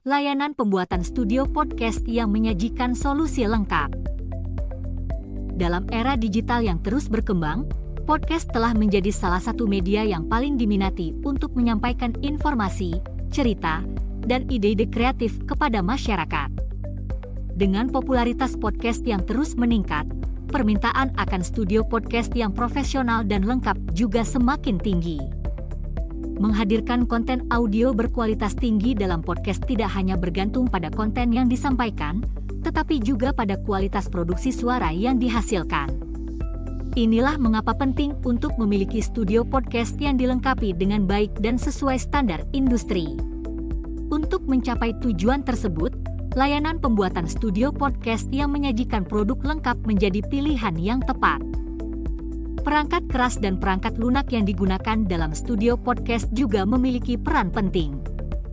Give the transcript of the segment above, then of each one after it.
layanan pembuatan studio podcast yang menyajikan solusi lengkap. Dalam era digital yang terus berkembang, podcast telah menjadi salah satu media yang paling diminati untuk menyampaikan informasi, cerita, dan ide-ide kreatif kepada masyarakat. Dengan popularitas podcast yang terus meningkat, permintaan akan studio podcast yang profesional dan lengkap juga semakin tinggi. Menghadirkan konten audio berkualitas tinggi dalam podcast tidak hanya bergantung pada konten yang disampaikan, tetapi juga pada kualitas produksi suara yang dihasilkan. Inilah mengapa penting untuk memiliki studio podcast yang dilengkapi dengan baik dan sesuai standar industri. Untuk mencapai tujuan tersebut, layanan pembuatan studio podcast yang menyajikan produk lengkap menjadi pilihan yang tepat. Perangkat keras dan perangkat lunak yang digunakan dalam studio podcast juga memiliki peran penting.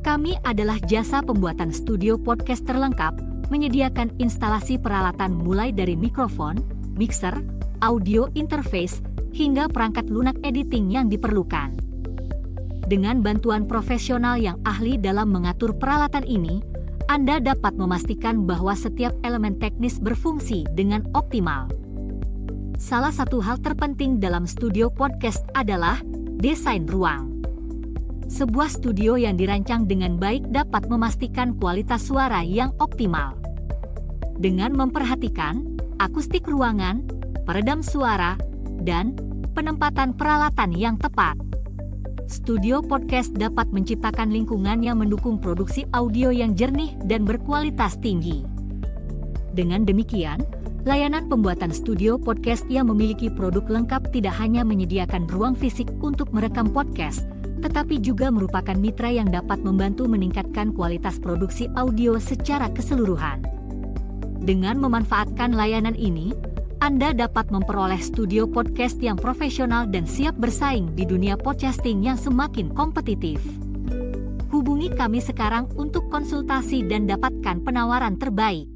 Kami adalah jasa pembuatan studio podcast terlengkap, menyediakan instalasi peralatan mulai dari mikrofon, mixer, audio interface, hingga perangkat lunak editing yang diperlukan. Dengan bantuan profesional yang ahli dalam mengatur peralatan ini, Anda dapat memastikan bahwa setiap elemen teknis berfungsi dengan optimal. Salah satu hal terpenting dalam studio podcast adalah desain ruang. Sebuah studio yang dirancang dengan baik dapat memastikan kualitas suara yang optimal. Dengan memperhatikan akustik ruangan, peredam suara, dan penempatan peralatan yang tepat, studio podcast dapat menciptakan lingkungan yang mendukung produksi audio yang jernih dan berkualitas tinggi. Dengan demikian, layanan pembuatan studio podcast yang memiliki produk lengkap tidak hanya menyediakan ruang fisik untuk merekam podcast, tetapi juga merupakan mitra yang dapat membantu meningkatkan kualitas produksi audio secara keseluruhan. Dengan memanfaatkan layanan ini, Anda dapat memperoleh studio podcast yang profesional dan siap bersaing di dunia podcasting yang semakin kompetitif. Hubungi kami sekarang untuk konsultasi dan dapatkan penawaran terbaik.